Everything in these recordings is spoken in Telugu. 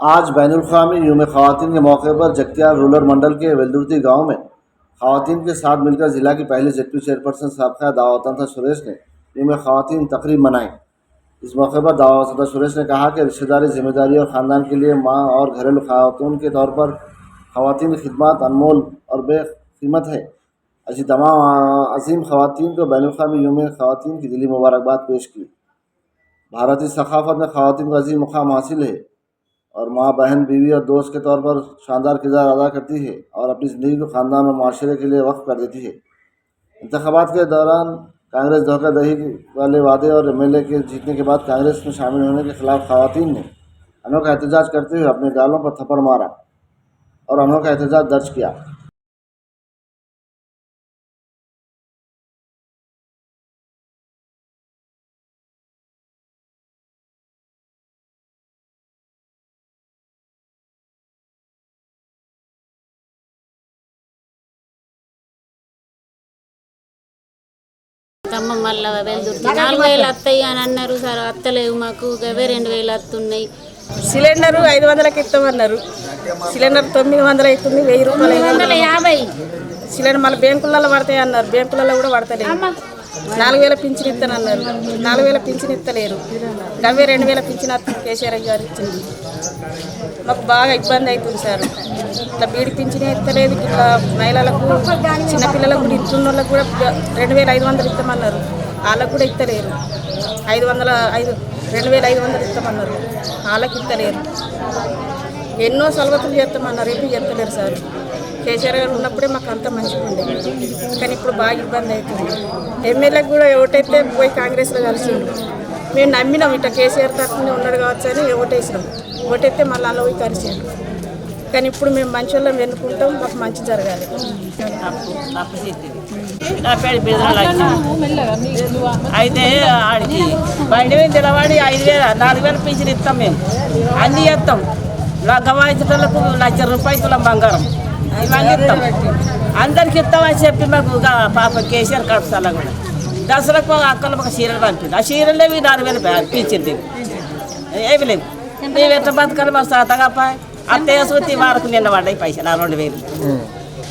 आज बैनुल-अक़वामी यौम ख़वातीन के मौके पर जगतियाल रूरल मंडल के वेल्दुर्ती गांव में ख़वातीन के साथ मिलकर जिला की पहली जेडपी चेयरपर्सन साबिक़ा दावा वतन सुरेश ने यौम ख़वातीन तकरीब मनाई। इस मौके पर दावा वतन सुरेश ने कहा कि रिश्तेदारी, जिम्मेदारी और ख़ानदान के लिए माँ और घरेलू ख़ातून के तौर पर ख़वातीन की खिदमत अनमोल और बेक़ीमत है। ऐसी तमाम अज़ीम ख़वातीन को बैनुल-अक़वामी यौम ख़वातीन की दिली मुबारकबाद पेश की। भारतीय सक़ाफ़त में ख़वातीन को अज़ीम मुक़ाम हासिल है और माँ, बहन, बीवी और दोस्त के तौर पर शानदार किरदार अदा करती है और अपनी ज़िंदगी को ख़ानदान और माशरे के लिए वक्फ़ कर देती है। इंतख़ाबात के दौरान कांग्रेस धोखाधड़ी वाले वादे और एमएलए के जीतने के बाद कांग्रेस में शामिल होने के ख़िलाफ़ ख़वातीन ने अनोखा एहतजाज करते हुए अपने गालों पर थप्पड़ मारा और अनोखा एहतजाज दर्ज किया। మళ్ళీ వెళ్తుర్తి 4000 వస్తాయి అని అన్నారు సార్. వస్తలేవు మాకు, అవే 2000 వస్తున్నాయి. సిలిండరు 500కి ఇస్తామన్నారు. సిలిండర్ 900 అవుతుంది, 1000 రూపాయలు 950 సిలిండర్. మళ్ళీ బ్యాంకులలో పడతాయి అన్నారు, బ్యాంకులలో కూడా పడతలేదు. 4000 పింఛన్ ఇస్తానన్నారు, 4000 పింఛన్ ఇస్తలేరు. అవే 2000 పింఛన్ కేసీఆర్ గారు ఇచ్చింది. మాకు బాగా ఇబ్బంది అవుతుంది సార్. ఇట్లా బీడి పింఛనే ఇస్తలేదు. ఇట్లా మహిళలకు, చిన్నపిల్లలకు కూడా, ఇస్తున్న వాళ్ళకు కూడా 2500 ఇస్తామన్నారు, వాళ్ళకు కూడా ఇస్తలేరు. 2500 ఇస్తామన్నారు, వాళ్ళకి ఇస్తలేరు. ఎన్నో సలవతులు చేస్తామన్నారు, ఏపీ చెప్తలేరు సార్. కేసీఆర్ గారు ఉన్నప్పుడే మాకు అంత మంచిగా ఉండేది, కానీ ఇప్పుడు బాగా ఇబ్బంది అవుతుంది. ఎమ్మెల్యేకి కూడా ఓటైతే పోయి కాంగ్రెస్లో కలిసిండు. మేము నమ్మినాం ఇట్లా కేసీఆర్ తరఫున ఉన్నాడు కావచ్చు అని ఓటేసినాం. ఓటైతే మళ్ళీ అలా పోయి కలిసిండు. కానీ ఇప్పుడు మేము మంచి వాళ్ళని ఎన్నుకుంటాం, మాకు మంచి జరగాలి. అయితే ఆడికి బయట తెలవాడి 5000 4000 పింఛన్ ఇస్తాం. మేము అన్నీ చేస్తాం. గవాయించడానికి 1,00,000 రూపాయలు తులం బంగారం ఇవన్నీ ఇస్తాం. అందరికి ఇస్తామని చెప్పి మాకు పాప కేసీఆర్ కడుపుతాల కూడా దసరాకు అక్కలు ఒక చీరలు పంపింది. ఆ చీరలే 4000 పింఛన్ ఏమి లేవు. మేము ఎంత బతకాలి మాకు సాతగా పాయ్. అత్తయ్య సూతి వారకు నిన్న పడ్డాయి పైసలు 2000.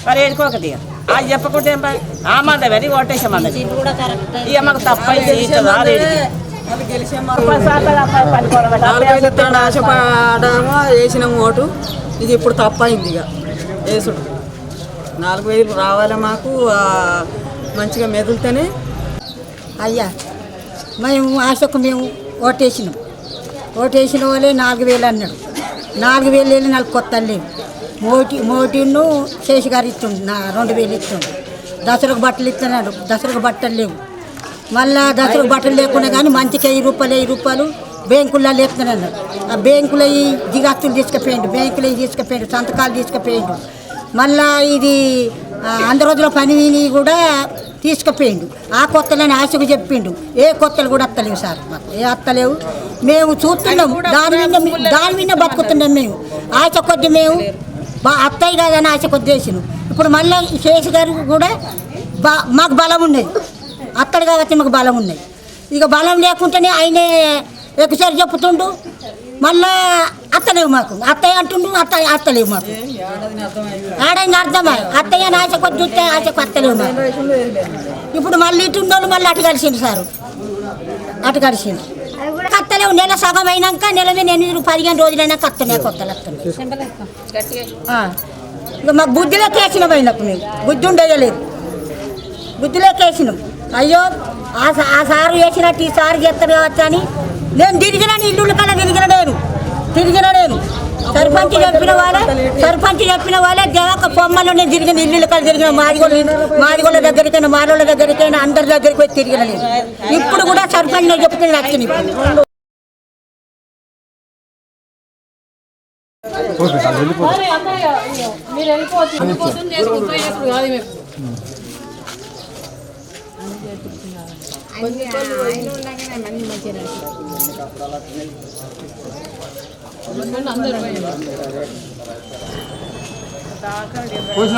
మరి ఏడుకోకటి అది చెప్పకుంటే ఏం పాయ్. ఆ మందమని ఓటేసామంది. ఇక మాకు తప్పైంది ఆశపడమో వేసినాము ఓటు. ఇది ఇప్పుడు తప్పైంది. ఇక వేసుడు 4000 రావాలి మాకు, మంచిగా మెదులుతేనే. అయ్యా మేము ఆశకు మేము ఓటేసినాం. ఓటేసిన వాళ్ళే 4000 అన్నాడు. 4000 వెళ్ళి నాకు కొత్త లేవు. మోటిను శేషి గారు ఇస్తుండు 2000 ఇస్తుండు. దసరకు బట్టలు ఇస్తున్నాడు, దసరకు బట్టలు లేవు. మళ్ళా దసరకు బట్టలు లేకుండా కానీ మంచికి 1000 రూపాయలు బ్యాంకుల్లో లేపుతున్నాడు. ఆ బ్యాంకులో ఈ దిగాస్తులు తీసుకుపోయిండు, బ్యాంకులో తీసుకుపోయిండు, సంతకాలు తీసుకుపోయిండు. మళ్ళా ఇది 100 రోజుల పని కూడా తీసుకుపోయిండు. ఆ కొత్తలని ఆశకు చెప్పిండు. ఏ కొత్తలు కూడా అత్తలేవు సార్, మాకు ఏ అత్తలేవు. మేము చూస్తున్నాం, దాని మీద బతుకుతున్నాం. మేము ఆశ కొద్ది మేము అత్తయ్య కాదని ఆశ కొద్ది వేసినాం. ఇప్పుడు మళ్ళీ శేష్ గారు కూడా మాకు బలం ఉన్నది. అత్తడు కాబట్టి మాకు బలం ఉన్నది. ఇక బలం లేకుంటేనే ఆయనే ఒకసారి చెప్పుతుండు, మళ్ళా అత్తలేవు మాకు. అత్తయ్య అంటుండు, అత్తలేవు మాకు. ఆడైనా అర్థమై అత్తయ్య ఆశ కొద్ది చూస్తే ఆశకు అత్తలేవు మాకు. ఇప్పుడు మళ్ళీ ఇటుండోళ్ళు మళ్ళీ అటు కలిసిండు సారు, అటు కలిసిండు. అత్తలేవు. నెల సగం అయినాక, నెల మీద 15 రోజులైనాక అత్తనే కొత్తలు వస్తున్నాయి. ఇక మాకు బుద్ధిలోకి వేసినాం. అయినకు మేము బుద్ధి ఉండేయలేదు, బుద్ధిలోకి వేసినాం. అయ్యో ఆ సారు వేసినట్టు ఈ సారు చేస్తారు కావచ్చు అని నేను తిరిగిన ఇల్లు కన్నా తిరిగిన నేను సర్పంచ్ చెప్పిన వాళ్ళే దేవక బొమ్మలో నేను తిరిగిన ఇల్లు కన్నా తిరిగిన మాదిగోళ్ళ దగ్గరికైనా, మారోళ్ళ దగ్గరికైనా, అందరి దగ్గరికి పోయి తిరిగిన నేను. ఇప్పుడు కూడా సర్పంచ్ నేను చెప్తే నచ్చింది.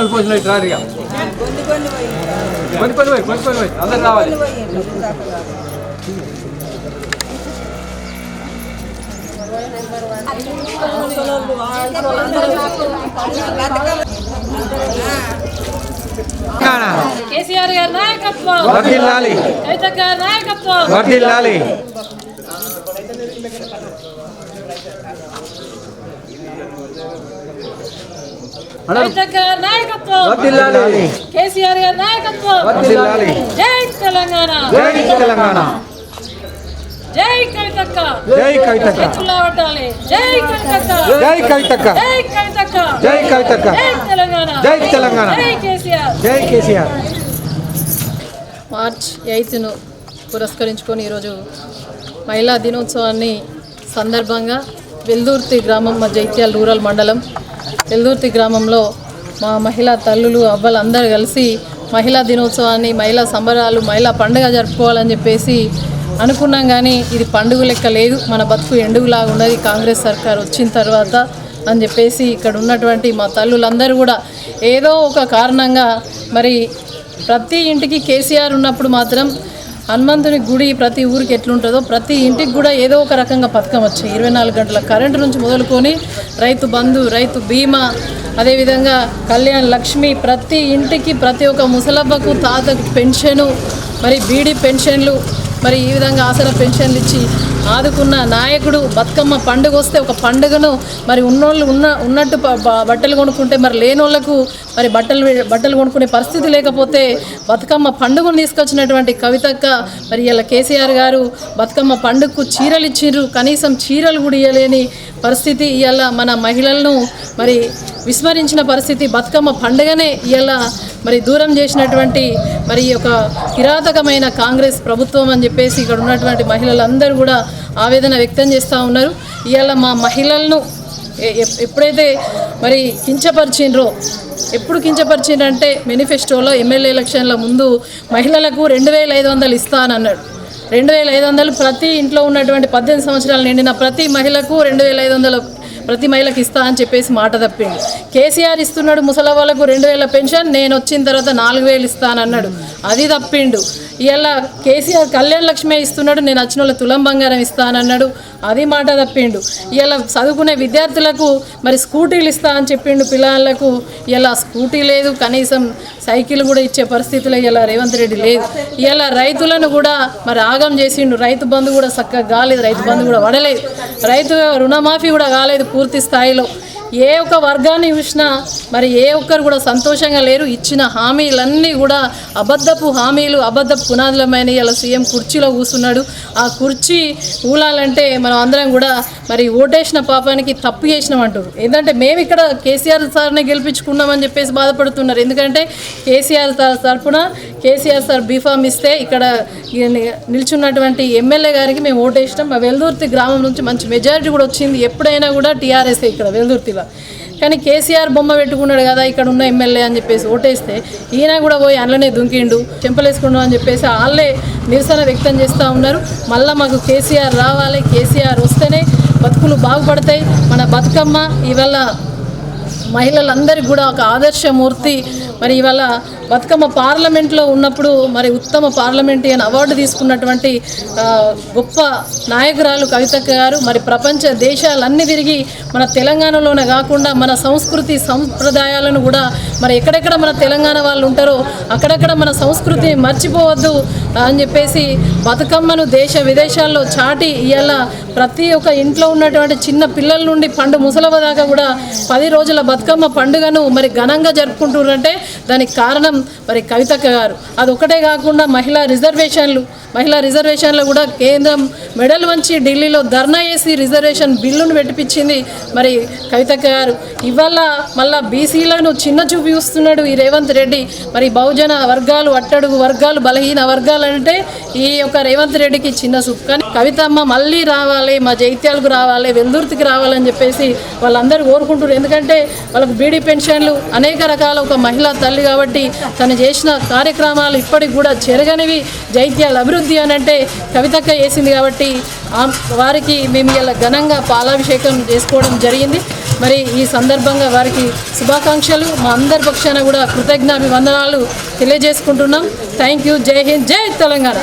పోసిన రారిగా కొన్ని అందరు రావాలి. కేసీఆర్ గారి నాయకత్వం వర్ధిల్లాలి, కవిత గారి నాయకత్వం వర్ధిల్లాలి. కవిత గారి నాయకత్వం వర్ధిల్లాలి, కేసీఆర్ గారి నాయకత్వం వర్ధిల్లాలి. జై తెలంగాణ జై తెలంగాణ, జై కవితక్క జై కవితక్క, చేతుల్లో పట్టాలి జై కవితక్క జై కవితక్క, జై కవితక్క జై కవితక్క, జై తెలంగాణ జై తెలంగాణ, జై కేసీఆర్. జై కేసీఆర్. మార్చ్ 8ను పురస్కరించుకొని ఈరోజు మహిళా దినోత్సవాన్ని సందర్భంగా వెల్దుర్తి గ్రామం, మా జైత్యాల రూరల్ మండలం వెల్దుర్తి గ్రామంలో మా మహిళా తల్లులు అవ్వలు అందరూ కలిసి మహిళా దినోత్సవాన్ని, మహిళా సంబరాలు, మహిళా పండుగ జరుపుకోవాలని చెప్పేసి అనుకున్నాం. కానీ ఇది పండుగ లెక్క లేదు, మన బతుకు ఎండుగులాగా ఉన్నది కాంగ్రెస్ సర్కార్ వచ్చిన తర్వాత అని చెప్పేసి ఇక్కడ ఉన్నటువంటి మా తల్లులందరూ కూడా ఏదో ఒక కారణంగా మరి ప్రతి ఇంటికి కేసీఆర్ ఉన్నప్పుడు మాత్రం హనుమంతుని గుడి ప్రతి ఊరికి ఎట్లుంటుందో ప్రతి ఇంటికి కూడా ఏదో ఒక రకంగా పథకం వచ్చాయి. 24 గంటల కరెంటు నుంచి మొదలుకొని రైతు బంధు, రైతు బీమా, అదేవిధంగా కళ్యాణ్ లక్ష్మి, ప్రతి ఇంటికి ప్రతి ఒక్క ముసలబ్బకు తాతకు పెన్షను, మరి బీడీ పెన్షన్లు, మరి ఈ విధంగా ఆసరా పెన్షన్లు ఇచ్చి ఆదుకున్న నాయకుడు. బతుకమ్మ పండుగ వస్తే ఒక పండుగను మరి ఉన్నోళ్ళు ఉన్నట్టు బట్టలు కొనుక్కుంటే మరి లేనోళ్లకు మరి బట్టలు కొనుక్కునే పరిస్థితి లేకపోతే బతుకమ్మ పండుగను తీసుకొచ్చినటువంటి కవితక్క మరి ఇలా కేసీఆర్ గారు బతుకమ్మ పండుగకు చీరలు ఇచ్చిండ్రు, కనీసం చీరలు కూడా ఇవ్వలేని పరిస్థితి. ఇవాళ మన మహిళలను మరి విస్మరించిన పరిస్థితి. బతుకమ్మ పండుగనే ఇవాళ మరి దూరం చేసినటువంటి మరి ఒక కిరాతకమైన కాంగ్రెస్ ప్రభుత్వం అని చెప్పేసి ఇక్కడ ఉన్నటువంటి మహిళలందరూ కూడా ఆవేదన వ్యక్తం చేస్తూ ఉన్నారు. ఇవాళ మా మహిళలను ఎప్పుడైతే మరి కించపరిచిండ్రో, ఎప్పుడు కించపరిచిండ్రంటే మేనిఫెస్టోలో ఎమ్మెల్యే ఎలక్షన్ల ముందు మహిళలకు 2500 ఇస్తానన్నాడు. 2500 ప్రతి ఇంట్లో ఉన్నటువంటి 18 సంవత్సరాలు నిండిన ప్రతి మహిళకు 2500 ప్రతి మహిళకి ఇస్తా అని చెప్పేసి మాట తప్పిండు. కేసీఆర్ ఇస్తున్నాడు ముసలి వాళ్ళకు 2000 పెన్షన్, నేను వచ్చిన తర్వాత 4000 ఇస్తానన్నాడు, అది తప్పిండు. ఇలా కేసీఆర్ కళ్యాణ్ లక్ష్మి ఇస్తున్నాడు, నేను వచ్చిన వాళ్ళ తులం బంగారం ఇస్తానన్నాడు, అది మాట తప్పిండు. ఇలా చదువుకునే విద్యార్థులకు మరి స్కూటీలు ఇస్తా అని చెప్పిండు పిల్లలకు, ఇలా స్కూటీ లేదు, కనీసం సైకిల్ కూడా ఇచ్చే పరిస్థితిలో ఇలా రేవంత్ రెడ్డి లేదు. ఇలా రైతులను కూడా మరి ఆగం చేసిండు, రైతు బంధు కూడా చక్కగా కాలేదు, రైతు బంధు కూడా పడలేదు, రైతు రుణమాఫీ కూడా కాలేదు పూర్తి స్థాయిలో. ఏ ఒక్క వర్గాన్ని చూసినా మరి ఏ ఒక్కరు కూడా సంతోషంగా లేరు. ఇచ్చిన హామీలన్నీ కూడా అబద్ధపు హామీలు, అబద్ధపు పునాదులమైన. ఇలా సీఎం కుర్చీలో కూర్చున్నాడు, ఆ కుర్చీ ఊలాలంటే మనం అందరం కూడా మరి ఓటేసిన పాపానికి తప్పు చేసినాం అంటారు. ఏంటంటే మేము ఇక్కడ కేసీఆర్ సార్ని గెలిపించుకున్నామని చెప్పేసి బాధపడుతున్నారు. ఎందుకంటే కేసీఆర్ తరఫున కేసీఆర్ సార్ బీఫామ్ ఇస్తే ఇక్కడ నిల్చున్నటువంటి ఎమ్మెల్యే గారికి మేము ఓటేసినాం. మా వెల్దుర్తి గ్రామం నుంచి మంచి మెజారిటీ కూడా వచ్చింది. ఎప్పుడైనా కూడా టీఆర్ఎస్ ఇక్కడ వెల్దుర్తిలో. కానీ కేసీఆర్ బొమ్మ పెట్టుకున్నాడు కదా ఇక్కడ ఉన్న ఎమ్మెల్యే అని చెప్పేసి ఓటేస్తే ఈయన కూడా పోయి అందులోనే దుంకిండు, చెంపలేసుకున్నాడు అని చెప్పేసి వాళ్ళే నిరసన వ్యక్తం చేస్తూ ఉన్నారు. మళ్ళీ మాకు కేసీఆర్ రావాలి, కేసీఆర్ వస్తేనే బతుకులు బాగుపడతాయి. మన బతుకమ్మ ఇవాళ మహిళలందరికీ కూడా ఒక ఆదర్శమూర్తి. మరి ఇవాళ బతుకమ్మ పార్లమెంట్లో ఉన్నప్పుడు మరి ఉత్తమ పార్లమెంటేరియన్ అవార్డు తీసుకున్నటువంటి గొప్ప నాయకురాలు కవితక్క గారు మరి ప్రపంచ దేశాలన్నీ తిరిగి మన తెలంగాణలోనే కాకుండా మన సంస్కృతి సంప్రదాయాలను కూడా మరి ఎక్కడెక్కడ మన తెలంగాణ వాళ్ళు ఉంటారో అక్కడక్కడ మన సంస్కృతి మర్చిపోవద్దు అని చెప్పేసి బతుకమ్మను దేశ విదేశాల్లో చాటి ఇవాళ ప్రతి ఒక్క ఇంట్లో ఉన్నటువంటి చిన్న పిల్లల నుండి పండు ముసలవ దాకా కూడా 10 రోజుల బతుకమ్మ పండుగను మరి ఘనంగా జరుపుకుంటున్నారంటే దానికి కారణం మరి కవితక్క గారు. అది ఒకటే కాకుండా మహిళా రిజర్వేషన్లు కూడా కేంద్రం మెడల్ వంచి ఢిల్లీలో ధర్నా చేసి రిజర్వేషన్ బిల్లును పెట్టిపించింది మరి కవితక్క గారు. ఇవాళ మళ్ళా బీసీలను చిన్న చూపు చూస్తున్నాడు ఈ రేవంత్ రెడ్డి. మరి బహుజన వర్గాలు, అట్టడుగు వర్గాలు, బలహీన వర్గాలు అంటే ఈ యొక్క రేవంత్ రెడ్డికి చిన్న చూపు. కానీ కవితమ్మ మళ్ళీ రావాలి, మా జైత్యాలకు రావాలి, వెల్దుర్తికి రావాలని చెప్పేసి వాళ్ళందరూ కోరుకుంటున్నారు. ఎందుకంటే వాళ్ళకు బీడీ పెన్షన్లు అనేక రకాల ఒక మహిళా తల్లి కాబట్టి తను చేసిన కార్యక్రమాలు ఇప్పటికి కూడా చెరగనివి. జైత్యాల అభివృద్ధి అని అంటే కవితక్క చేసింది కాబట్టి వారికి మేము ఇలా ఘనంగా పాలాభిషేకం చేసుకోవడం జరిగింది. మరి ఈ సందర్భంగా వారికి శుభాకాంక్షలు, మా అందరి పక్షాన కూడా కృతజ్ఞాభివందనాలు తెలియజేసుకుంటున్నాం. Thank you. జై హింద్, జై తెలంగాణ.